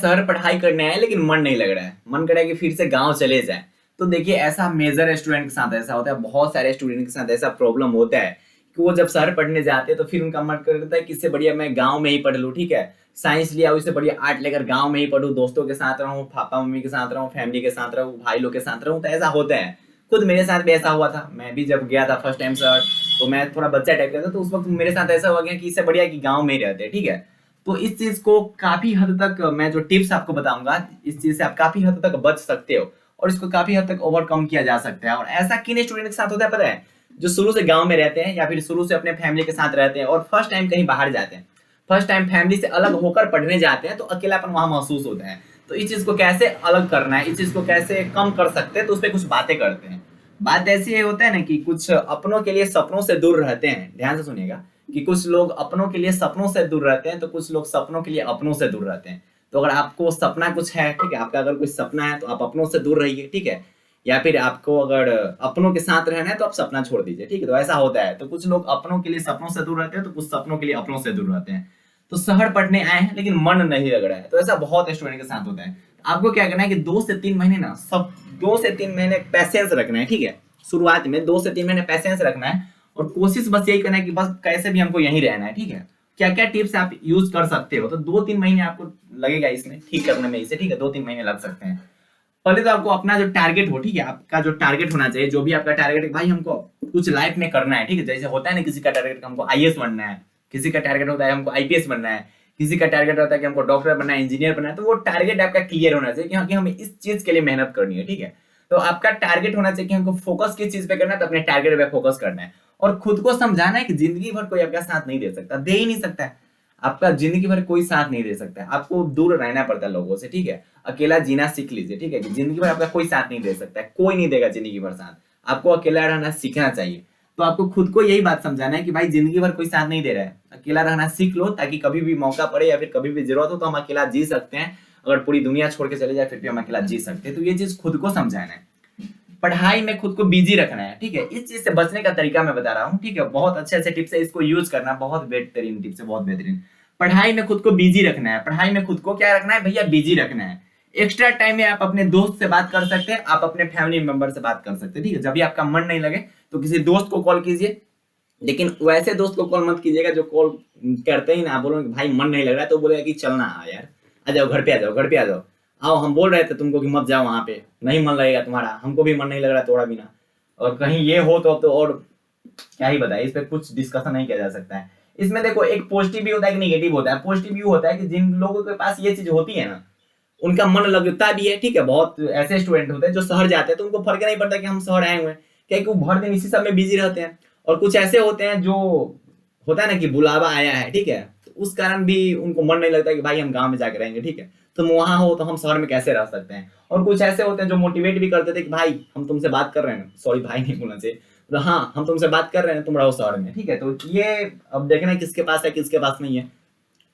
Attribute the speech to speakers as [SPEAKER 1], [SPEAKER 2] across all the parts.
[SPEAKER 1] शहर पढ़ाई करने आए लेकिन मन नहीं लग रहा है, मन कर रहा है कि फिर से गांव चले जाए। तो देखिए ऐसा मेजर स्टूडेंट के साथ ऐसा होता है, बहुत सारे स्टूडेंट के साथ ऐसा प्रॉब्लम होता है कि वो जब शहर पढ़ने जाते हैं तो फिर उनका मन करता है कि इससे बढ़िया मैं गाँव में ही पढ़ लूँ, ठीक है, साइंस लिया उससे बढ़िया आर्ट लेकर गाँव में ही पढ़ूँ, दोस्तों के साथ रहूँ, पापा मम्मी के साथ रहूँ, फैमिली के साथ रहूँ, भाई लोग के साथ रहूँ। तो ऐसा होता है, खुद मेरे साथ भी ऐसा हुआ था। मैं भी जब गया था फर्स्ट टाइम शहर, तो मैं थोड़ा बच्चा टाइप का था, तो उस वक्त मेरे साथ ऐसा हो गया कि इससे बढ़िया कि गाँव में ही रहते हैं, ठीक है। तो इस चीज को काफी हद तक मैं जो टिप्स आपको बताऊंगा, इस चीज से आप काफी हद तक बच सकते हो और इसको काफी हद तक ओवरकम किया जा सकता है। और ऐसा किन स्टूडेंट के साथ होता है पता है, जो शुरू से गांव में रहते हैं या फिर शुरू से अपने फैमिली के साथ रहते हैं और फर्स्ट टाइम कहीं बाहर जाते हैं, फर्स्ट टाइम फैमिली से अलग होकर पढ़ने जाते हैं, तो अकेलापन वहां महसूस होता है। तो इस चीज को कैसे अलग करना है, इस चीज को कैसे कम कर सकते हैं, तो उस पर कुछ बातें करते हैं। बात ऐसी होता है ना कि कुछ अपनों के लिए सपनों से दूर रहते हैं, ध्यान से सुनिएगा, कि कुछ लोग अपनों के लिए सपनों से दूर रहते हैं, तो कुछ लोग सपनों के लिए अपनों से दूर रहते हैं। तो अगर आपको सपना कुछ है, ठीक है, आपका अगर कोई सपना है तो आप अपनों से दूर रहिए, ठीक है, या फिर आपको अगर अपनों के साथ रहना है तो आप सपना छोड़ दीजिए, ठीक है। तो ऐसा होता है, तो कुछ लोग अपनों के लिए सपनों से दूर रहते हैं, तो कुछ सपनों के लिए अपनों से दूर रहते हैं। तो शहर पढ़ने आए हैं लेकिन मन नहीं लग रहा है, तो ऐसा बहुत स्टूडेंट के साथ होता है। आपको क्या करना है कि 2 से 3 महीने ना सब 2 से 3 महीने पैसेंस रखना है, ठीक है। शुरुआत में 2 से 3 महीने पैसेंस रखना है और कोशिश बस यही करना है कि बस कैसे भी हमको यहीं रहना है, ठीक है। क्या क्या टिप्स आप यूज कर सकते हो, तो 2-3 महीने आपको लगेगा इसमें ठीक करने में इसे, ठीक है, 2-3 महीने लग सकते हैं। पहले तो आपको अपना जो टारगेट हो, ठीक है, आपका जो टारगेट होना चाहिए, जो भी आपका टारगेट है, भाई हमको कुछ लाइफ में करना है, ठीक है। जैसे होता है ना, किसी का टारगेट हमको आईएएस बनना है, किसी का टारगेट होता है हमको आईपीएस बनना है, किसी का टारगेट होता है कि हमको डॉक्टर बनना है, इंजीनियर बनना है। तो वो टारगेट आपका क्लियर होना चाहिए कि हाँ, कि हमें इस चीज के लिए मेहनत करनी है, ठीक है। तो आपका टारगेट होना चाहिए कि हमको फोकस किस चीज पे करना है, तो अपने टारगेट पे फोकस करना है और खुद को समझाना है कि जिंदगी भर कोई आपका साथ नहीं दे सकता, दे ही नहीं सकता है। आपका जिंदगी भर कोई साथ नहीं दे सकता है, आपको दूर रहना पड़ता है लोगों से, ठीक है। अकेला जीना सीख लीजिए, ठीक है, कि जिंदगी भर आपका कोई साथ नहीं दे सकता है, कोई नहीं देगा जिंदगी भर साथ। आपको अकेला रहना सीखना चाहिए। तो आपको खुद को यही बात समझाना है कि भाई जिंदगी भर कोई साथ नहीं दे रहा है, अकेला रहना सीख लो, ताकि कभी भी मौका पड़े या फिर कभी भी जरूरत हो तो हम अकेला जी सकते हैं। अगर पूरी दुनिया छोड़ के चले जाए फिर भी हम अकेला जी सकते हैं। तो ये चीज खुद को समझाना है, पढ़ाई में खुद को बिजी रखना है, ठीक है। इस चीज से बचने का तरीका मैं बता रहा हूँ, ठीक है, बहुत अच्छे अच्छे टिप्स है, इसको यूज करना, बहुत बेहतरीन टिप्स है, बहुत बेहतरीन। पढ़ाई में खुद को बिजी रखना है, पढ़ाई में खुद को क्या रखना है भैया, बिजी रखना है। एक्स्ट्रा टाइम में आप अपने दोस्त से बात कर सकते हैं, आप अपने फैमिली मेंबर से बात कर सकते हैं, ठीक है। जब भी आपका मन नहीं लगे तो किसी दोस्त को कॉल कीजिए, लेकिन वैसे दोस्त को कॉल मत कीजिएगा जो कॉल करते ही ना बोलो भाई मन नहीं लग रहा है, तो बोलेगा कि चलना आ यार, आ जाओ घर पे, आ जाओ घर पे, आ जाओ, आओ हम बोल रहे थे तुमको कि मत जाओ वहां पे, नहीं मन लगेगा तुम्हारा, हमको भी मन नहीं लग रहा थोड़ा बिना। और कहीं ये हो तो अब तो और क्या ही बताए, इस पे कुछ डिस्कशन नहीं किया जा सकता है। इसमें देखो एक पॉजिटिव भी होता है, एक नेगेटिव होता है। पॉजिटिव भी होता है कि जिन लोगों के पास ये चीज होती है ना, उनका मन लगता भी है, ठीक है। बहुत ऐसे स्टूडेंट होते हैं जो शहर जाते हैं तो उनको फर्क नहीं पड़ता कि हम शहर आए हुए हैं, क्योंकि वो भर दिन इसी सब में बिजी रहते हैं। और कुछ ऐसे होते हैं जो होता है ना कि बुलावा आया है, ठीक है, तो उस कारण भी उनको मन नहीं लगता कि भाई हम गांव में जाकर रहेंगे, ठीक है, तुम वहां हो तो हम शहर में कैसे रह सकते हैं। और कुछ ऐसे होते हैं जो मोटिवेट भी करते थे कि भाई हम तुमसे बात कर रहे हैं, सॉरी भाई नहीं बोलना चाहिए, तो हाँ हम तुमसे बात कर रहे हैं, तुम रहो शहर में, ठीक है। तो ये अब देखना है किसके पास है किसके पास नहीं है,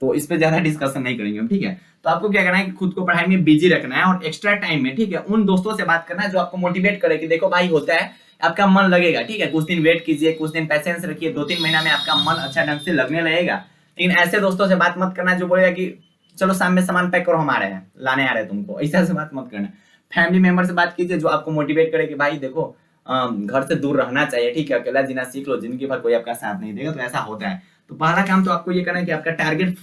[SPEAKER 1] तो इस पे ज्यादा डिस्कशन नहीं करेंगे हम, ठीक है। तो आपको क्या करना है कि खुद को पढ़ाई में बिजी रखना है और एक्स्ट्रा टाइम में, ठीक है, उन दोस्तों से बात करना है जो आपको मोटिवेट करे कि देखो भाई होता है, आपका मन लगेगा, ठीक है, कुछ दिन वेट कीजिए, कुछ दिन पैसेंस रखिए, 2-3 महीना में आपका मन अच्छा ढंग से लगने लगेगा। लेकिन ऐसे दोस्तों से बात मत करना जो बोलेगा कि चलो शाम में सामान पैक करो, हम आ रहे हैं, लाने आ रहे हैं तुमको, ऐसा से बात मत करना। फैमिली मेंबर से बात कीजिए जो आपको मोटिवेट करे कि भाई देखो घर से दूर रहना चाहिए, ठीक है, अकेला जीना सीख लो, जिंदगी भर कोई आपका साथ नहीं देगा। तो ऐसा होता है। तो पहला काम तो आपको ये करना है कि आपका टारगेट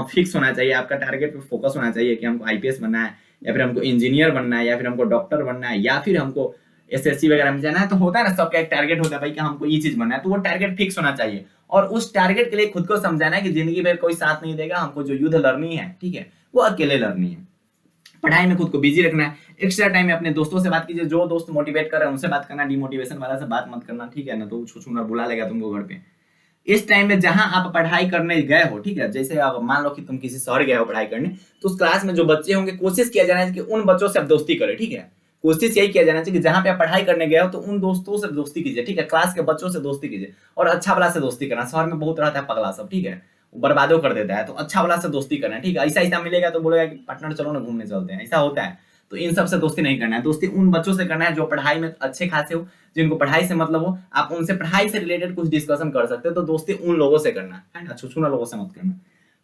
[SPEAKER 1] फिक्स होना चाहिए, आपका टारगेट पे फोकस होना चाहिए कि हमको आईपीएस बनना है, या फिर हमको इंजीनियर बनना है, या फिर हमको डॉक्टर बनना है, या फिर हमको एसएससी वगैरह में जाना है। तो होता है ना सबका एक टारगेट होता है भाई कि हमको ये चीज बनना है, तो वो टारगेट फिक्स होना चाहिए। और उस टारगेट के लिए खुद को समझाना है कि जिंदगी भर कोई साथ नहीं देगा, हमको जो युद्ध लड़नी है, ठीक है, वो अकेले लड़नी है। पढ़ाई में खुद को बिजी रखना है, एक्स्ट्रा टाइम में अपने दोस्तों से बात कीजिए, जो दोस्त मोटिवेट कर रहे हैं उनसे बात करना, डिमोटिवेशन वाला से बात मत करना, ठीक है ना, तो छुछुना बुला लेगा तुमको घर पे। इस टाइम में जहां आप पढ़ाई करने गए हो, ठीक है, जैसे आप मान लो कि तुम किसी शहर गए हो पढ़ाई करने, तो उस क्लास में जो बच्चे होंगे कोशिश किया जाना है कि उन बच्चों से आप दोस्ती करें, ठीक है। कोशिश यही किया जाना चाहिए कि जहां पे आप पढ़ाई करने गए हो तो उन दोस्तों से दोस्ती कीजिए, ठीक है, क्लास के बच्चों से दोस्ती कीजिए और अच्छा वाला से दोस्ती करना। शहर में बहुत रहता है पगला सब, ठीक है, बर्बादो कर देता है, तो अच्छा वाला से दोस्ती करना है, ठीक है। ऐसा ऐसा मिलेगा तो बोलेगा कि पार्टनर चलो ना घूमने चलते हैं, ऐसा होता है। तो इन सब से दोस्ती नहीं करना है, दोस्ती उन बच्चों से करना है जो पढ़ाई में अच्छे खासे हो, जिनको पढ़ाई से मतलब हो, आप उनसे पढ़ाई से रिलेटेड कुछ डिस्कशन कर सकते हो, तो दोस्ती उन लोगों से करना है ना, छुछुना लोगों से मत करना।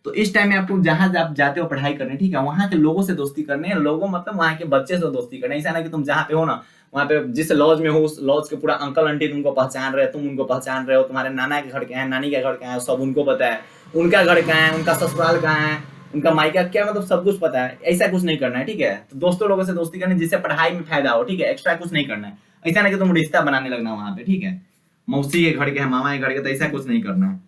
[SPEAKER 1] तो इस टाइम में आपको जहाँ आप जाते हो पढ़ाई करने, ठीक है, वहाँ के लोगों से दोस्ती करने, लोगों मतलब वहाँ के बच्चे से दोस्ती करने। ऐसा ना कि तुम जहाँ पे हो ना, वहाँ पे जिस लॉज में हो उस लॉज के पूरा अंकल आंटी तुमको पहचान रहे, तुम उनको पहचान रहे हो, तुम्हारे नाना के घर के हैं, नानी के घर के हैं, सब उनको पता है, उनका घर कहाँ है, उनका ससुराल कहाँ है, उनका मायका क्या, मतलब सब कुछ पता है। ऐसा कुछ नहीं करना है, ठीक है। तो दोस्तों लोगों से दोस्ती करनी जिससे पढ़ाई में फायदा हो, ठीक है, एक्स्ट्रा कुछ नहीं करना है। ऐसा ना कि तुम रिश्ता बनाने लगना वहाँ पे, ठीक है, मौसी के घर के है, मामा के घर के, तो ऐसा कुछ नहीं करना है।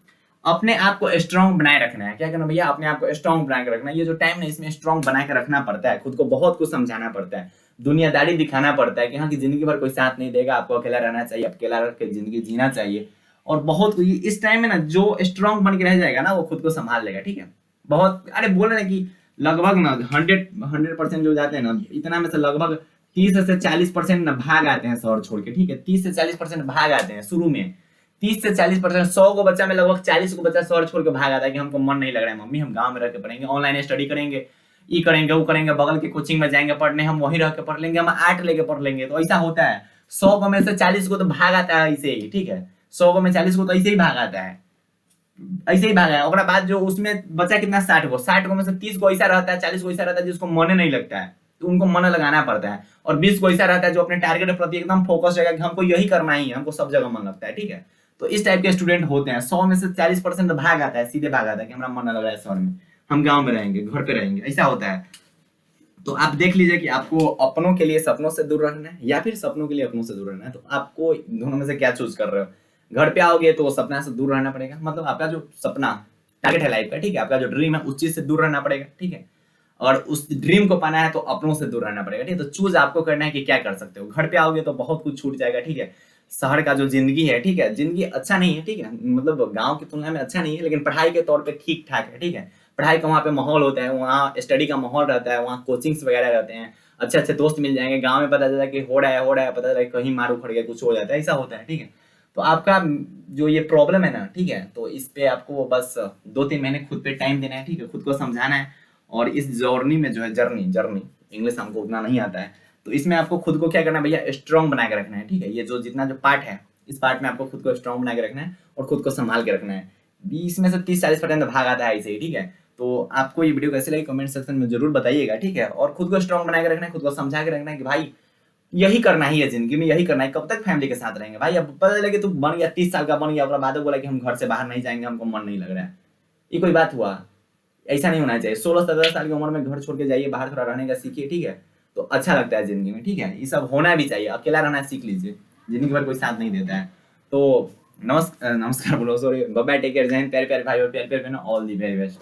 [SPEAKER 1] अपने आप को स्ट्रांग बनाए रखना है। क्या करना भैया, अपने आप को स्ट्रांग बना के रखना है। ये जो टाइम है इसमें स्ट्रांग बना के रखना पड़ता है, खुद को बहुत कुछ समझाना पड़ता है, दुनियादारी दिखाना पड़ता है कि हाँ की जिंदगी भर कोई साथ नहीं देगा, आपको अकेला रहना चाहिए, अकेला रह के जिंदगी जीना चाहिए। और बहुत कुछ इस टाइम में ना, जो स्ट्रांग बन के रह जाएगा ना वो खुद को संभाल लेगा, ठीक है। बहुत, अरे बोल रहे हैं कि लगभग ना 100% जो जाते हैं ना, इतना में से लगभग 30 से 40% ना भाग आते हैं शहर छोड़ के, ठीक है। 30 से 40% भाग आते हैं शुरू में। 30 से 40%, 100 को बच्चा में लगभग 40 को बच्चा शहर छोड़ के भाग आता है कि हमको मन नहीं लग रहा है मम्मी, हम गांव में रह के पढ़ेंगे, ऑनलाइन स्टडी करेंगे, ये करेंगे वो करेंगे, बगल के कोचिंग में जाएंगे पढ़ने, हम वहीं रह के पढ़ लेंगे, हम आर्ट लेके पढ़ लेंगे। तो ऐसा होता है, 100 को में से 40 को तो भाग आता है ऐसे ही, ठीक है। 100 को में 40 को तो ऐसे ही भाग आता है, ऐसे ही भागा है। और बाद जो उसमें बचा कितना, 60 को में से 30 को ऐसा रहता है, 40 को ऐसा रहता है जिसको मन नहीं लगता है, तो उनको मन लगाना पड़ता है। और 20 को ऐसा रहता है जो अपने टारगेट के प्रति एकदम फोकस रहेगा कि हमको यही करना ही है, हमको सब जगह मन लगता है, ठीक है। तो इस टाइप के स्टूडेंट होते हैं। 100 में से 40% भाग आता है, सीधे भाग आता है कि हमारा मन लग रहा है शहर में, हम गाँव में रहेंगे, घर पे रहेंगे, ऐसा होता है। तो आप देख लीजिए कि आपको अपनों के लिए सपनों से दूर रहना है या फिर सपनों के लिए अपनों से दूर रहना है, तो आपको दोनों में से क्या चूज कर रहे हो। घर पे आओगे तो सपना से दूर रहना पड़ेगा, मतलब आपका जो सपना टारगेट है लाइफ का, ठीक है, आपका जो ड्रीम है उस चीज से दूर रहना पड़ेगा, ठीक है। और उस ड्रीम को पाना है तो अपनों से दूर रहना पड़ेगा, ठीक है। तो चूज आपको करना है कि क्या कर सकते हो। घर पे आओगे तो बहुत कुछ छूट जाएगा, ठीक है। शहर का जो जिंदगी है, ठीक है, जिंदगी अच्छा नहीं है, ठीक है, मतलब गांव की तुलना में अच्छा नहीं है, लेकिन पढ़ाई के तौर पे ठीक ठाक है, ठीक है। पढ़ाई का वहाँ पे माहौल होता है, वहाँ स्टडी का माहौल रहता है, वहाँ कोचिंग्स वगैरह रहते हैं, अच्छे अच्छे दोस्त मिल जाएंगे। गांव में पता चला कि हो रहा है, पता चला कहीं मार उखड़ गया, कुछ हो जाता है, ऐसा होता है, ठीक है। तो आपका जो ये प्रॉब्लम है ना, ठीक है, तो इस पे आपको बस 2-3 महीने खुद पे टाइम देना है, ठीक है, खुद को समझाना है। और इस जर्नी में जो है, जर्नी जर्नी इंग्लिश हमको उतना नहीं आता है, तो इसमें आपको खुद को क्या करना है भैया, स्ट्रांग बना के रखना है, ठीक है। ये जो जितना जो पार्ट है, इस पार्ट में आपको खुद को स्ट्रांग बना के रखना है और खुद को संभाल के रखना है। 20 में से 30-40% भाग आता है ऐसे ही, ठीक है। तो आपको ये वीडियो कैसे लगी कमेंट सेक्शन में जरूर बताइएगा, ठीक है। और खुद को स्ट्रांग बना के रखना है, खुद को समझा के रखना है कि भाई यही करना ही है जिंदगी में, यही करना है। कब तक फैमिली के साथ रहेंगे भाई, अब पता चला कि तू बन गया 30 साल का बन गया, और बाद में बोला कि हम घर से बाहर नहीं जाएंगे, हमको मन नहीं लग रहा है, ये कोई बात हुआ। ऐसा नहीं होना चाहिए। 16-17 साल की उम्र में घर छोड़ के जाइए, बाहर थोड़ा रहने का सीखिए, ठीक है, तो अच्छा लगता है जिंदगी में, ठीक है। ये सब होना भी चाहिए, अकेला रहना सीख लीजिए, जिंदगी भर कोई साथ नहीं देता है। तो नमस्कार बोलो, sorry, bye bye, take care, जय हिंद, प्यारे प्यारे भाई और प्यारे प्यारे बहनों, ऑल दी वेरी बेस्ट।